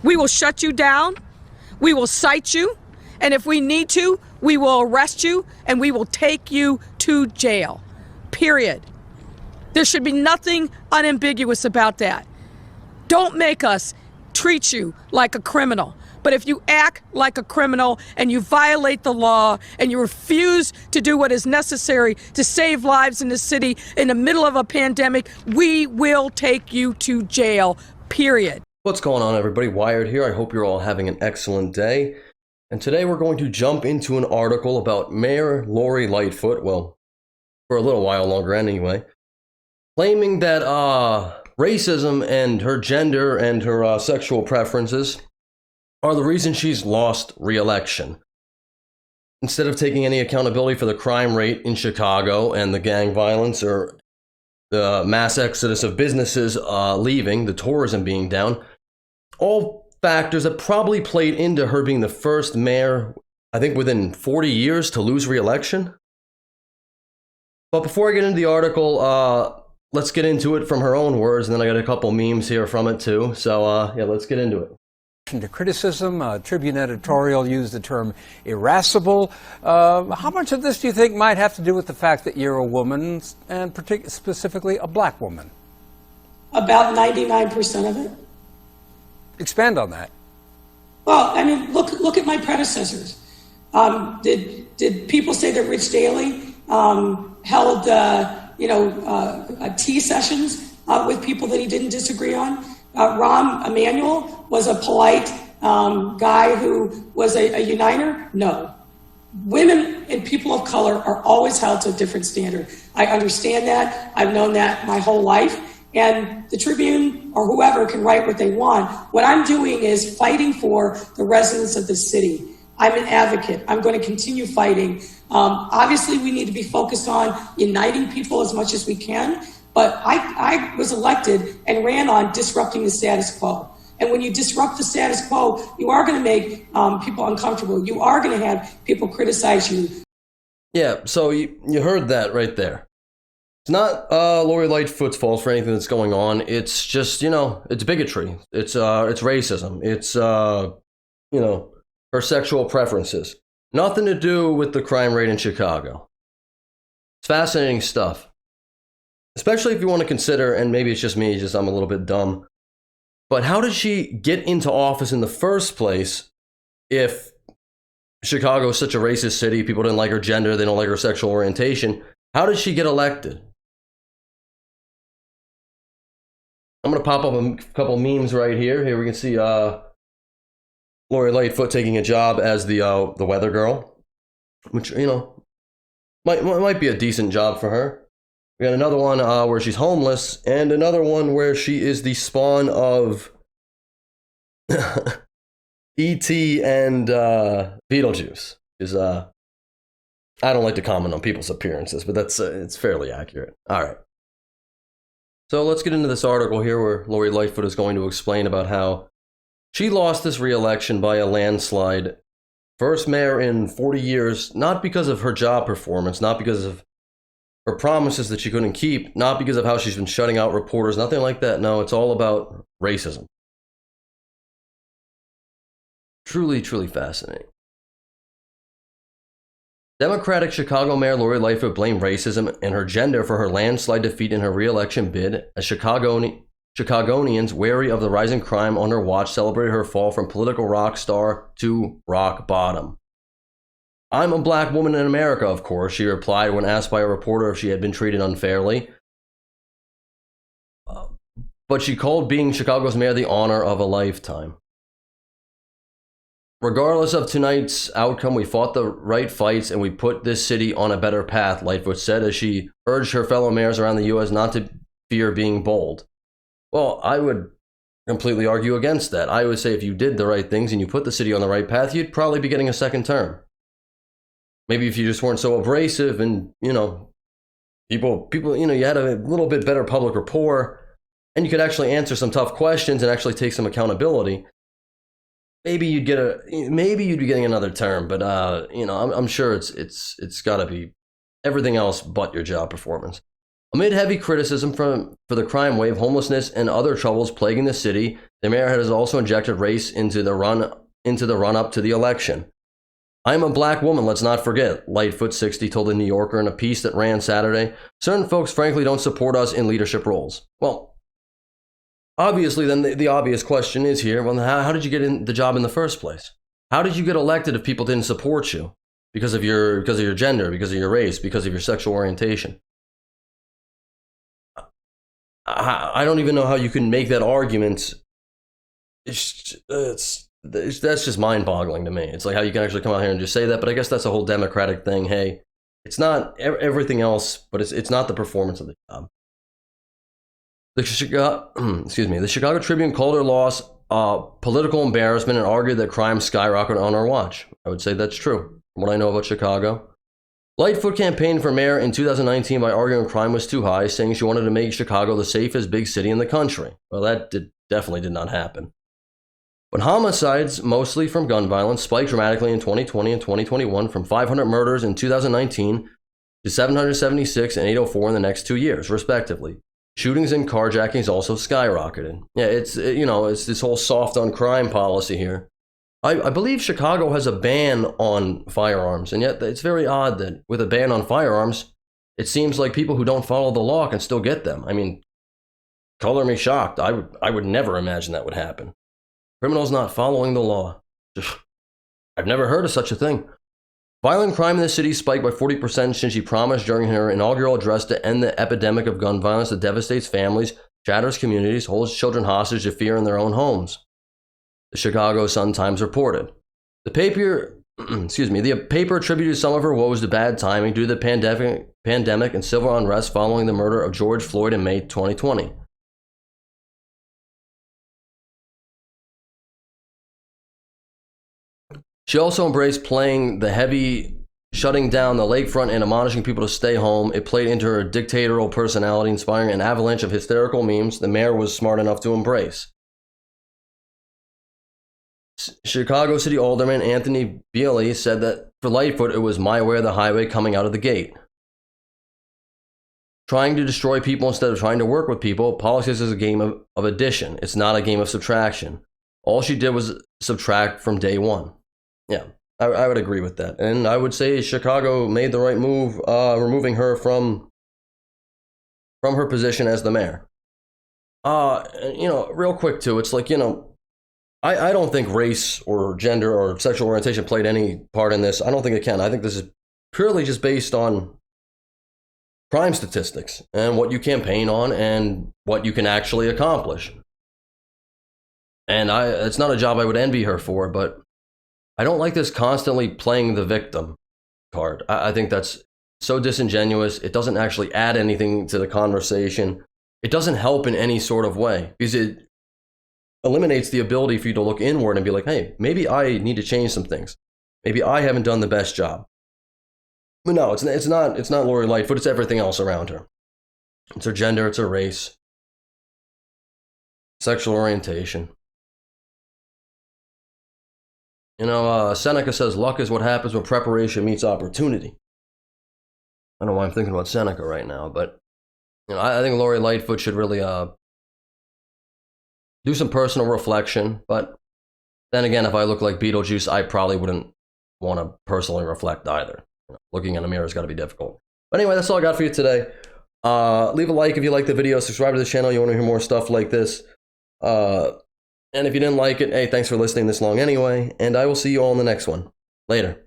We will shut you down. We will cite you. And if we need to, we will arrest you and we will take you to jail. Period. There should be nothing unambiguous about that. Don't make us treat you like a criminal. But if you act like a criminal and you violate the law and you refuse to do what is necessary to save lives in the city in the middle of a pandemic, we will take you to jail, period. What's going on, everybody? Wired here. I hope you're all having an excellent day. And today we're going to jump into an article about Mayor Lori Lightfoot, well, for a little while longer anyway, claiming that racism and her gender and her sexual preferences are the reason she's lost re-election. Instead of taking any accountability for the crime rate in Chicago and the gang violence or the mass exodus of businesses leaving, the tourism being down, all factors that probably played into her being the first mayor, I think within 40 years, to lose re-election. But before I get into the article, let's get into it from her own words, and then I got a couple memes here from it too. So yeah, let's get into it. To criticism, Tribune editorial used the term irascible. How much of this do you think might have to do with the fact that you're a woman, and specifically a black woman? About 99% of it. Expand on that. Well, I mean, look at my predecessors. Did people say that Rich Daley held tea sessions with people that he didn't disagree on? Rahm Emanuel was a polite guy who was a uniter? No. Women and people of color are always held to a different standard. I understand that. I've known that my whole life. And the Tribune or whoever can write what they want. What I'm doing is fighting for the residents of the city. I'm an advocate. I'm going to continue fighting. Obviously, we need to be focused on uniting people as much as we can. But I was elected and ran on disrupting the status quo. And when you disrupt the status quo, you are going to make people uncomfortable. You are going to have people criticize you. Yeah, so you heard that right there. It's not Lori Lightfoot's fault for anything that's going on. It's just, it's bigotry. It's racism. It's, her sexual preferences. Nothing to do with the crime rate in Chicago. It's fascinating stuff. Especially if you want to consider, and maybe it's just me, I'm a little bit dumb, but how did she get into office in the first place if Chicago is such a racist city, people didn't like her gender, they don't like her sexual orientation? How did she get elected? I'm going to pop up a couple memes right here. Here we can see Lori Lightfoot taking a job as the weather girl, which, might be a decent job for her. We got another one where she's homeless, and another one where she is the spawn of E.T. and Beetlejuice. I don't like to comment on people's appearances, but it's fairly accurate. All right. So let's get into this article here where Lori Lightfoot is going to explain about how she lost this re-election by a landslide. First mayor in 40 years, not because of her job performance, not because of her promises that she couldn't keep, not because of how she's been shutting out reporters, nothing like that. No, it's all about racism. Truly, truly fascinating. Democratic Chicago Mayor Lori Lightfoot blamed racism and her gender for her landslide defeat in her re-election bid, as Chicagoans, wary of the rising crime on her watch, celebrated her fall from political rock star to rock bottom. "I'm a black woman in America, of course," she replied when asked by a reporter if she had been treated unfairly. But she called being Chicago's mayor the honor of a lifetime. "Regardless of tonight's outcome, we fought the right fights and we put this city on a better path," Lightfoot said as she urged her fellow mayors around the U.S. not to fear being bold. Well, I would completely argue against that. I would say if you did the right things and you put the city on the right path, you'd probably be getting a second term. Maybe if you just weren't so abrasive and, people, you had a little bit better public rapport and you could actually answer some tough questions and actually take some accountability, maybe you'd be getting another term. But, I'm sure it's got to be everything else but your job performance. Amid heavy criticism for the crime wave, homelessness, and other troubles plaguing the city, the mayor has also injected race into the run-up to the election. "I am a black woman, let's not forget," Lightfoot, 60, told the New Yorker in a piece that ran Saturday. "Certain folks, frankly, don't support us in leadership roles." Well, obviously, then the obvious question is here, well, how did you get in the job in the first place? How did you get elected if people didn't support you because of your gender, because of your race, because of your sexual orientation? I don't even know how you can make that argument. That's just mind-boggling to me. It's like how you can actually come out here and just say that, but I guess that's a whole Democratic thing. Hey, it's not everything else, but it's not the performance of the job. The Chicago Tribune called her loss political embarrassment and argued that crime skyrocketed on her watch. I would say that's true, from what I know about Chicago. Lightfoot campaigned for mayor in 2019 by arguing crime was too high, saying she wanted to make Chicago the safest big city in the country. Well, that definitely did not happen. But homicides, mostly from gun violence, spiked dramatically in 2020 and 2021 from 500 murders in 2019 to 776 and 804 in the next 2 years, respectively. Shootings and carjackings also skyrocketed. Yeah, it's this whole soft on crime policy here. I believe Chicago has a ban on firearms, and yet it's very odd that with a ban on firearms, it seems like people who don't follow the law can still get them. I mean, color me shocked. I would never imagine that would happen. Criminals not following the law. I've never heard of such a thing. Violent crime in the city spiked by 40% since she promised during her inaugural address to end the epidemic of gun violence that devastates families, shatters communities, holds children hostage to fear in their own homes. The Chicago Sun-Times reported. The paper attributed some of her woes to bad timing due to the pandemic and civil unrest following the murder of George Floyd in May 2020. She also embraced playing the heavy, shutting down the lakefront and admonishing people to stay home. It played into her dictatorial personality, inspiring an avalanche of hysterical memes the mayor was smart enough to embrace. Chicago City Alderman Anthony Bealey said that for Lightfoot, it was my way or the highway coming out of the gate. Trying to destroy people instead of trying to work with people, politics is a game of addition. It's not a game of subtraction. All she did was subtract from day one. Yeah, I would agree with that. And I would say Chicago made the right move, removing her from her position as the mayor. Real quick too, it's like, I don't think race or gender or sexual orientation played any part in this. I don't think it can. I think this is purely just based on crime statistics and what you campaign on and what you can actually accomplish. And it's not a job I would envy her for, but I don't like this constantly playing the victim card. I think that's so disingenuous. It doesn't actually add anything to the conversation. It doesn't help in any sort of way because it eliminates the ability for you to look inward and be like, hey, maybe I need to change some things. Maybe I haven't done the best job. But no, it's not Lori Lightfoot. It's everything else around her. It's her gender. It's her race. Sexual orientation. Seneca says, luck is what happens when preparation meets opportunity. I don't know why I'm thinking about Seneca right now, but I think Lori Lightfoot should really do some personal reflection. But then again, if I look like Beetlejuice, I probably wouldn't want to personally reflect either. Looking in a mirror has got to be difficult. But anyway, that's all I got for you today. Leave a like if you like the video. Subscribe to the channel. You want to hear more stuff like this. And if you didn't like it, hey, thanks for listening this long anyway. And I will see you all in the next one. Later.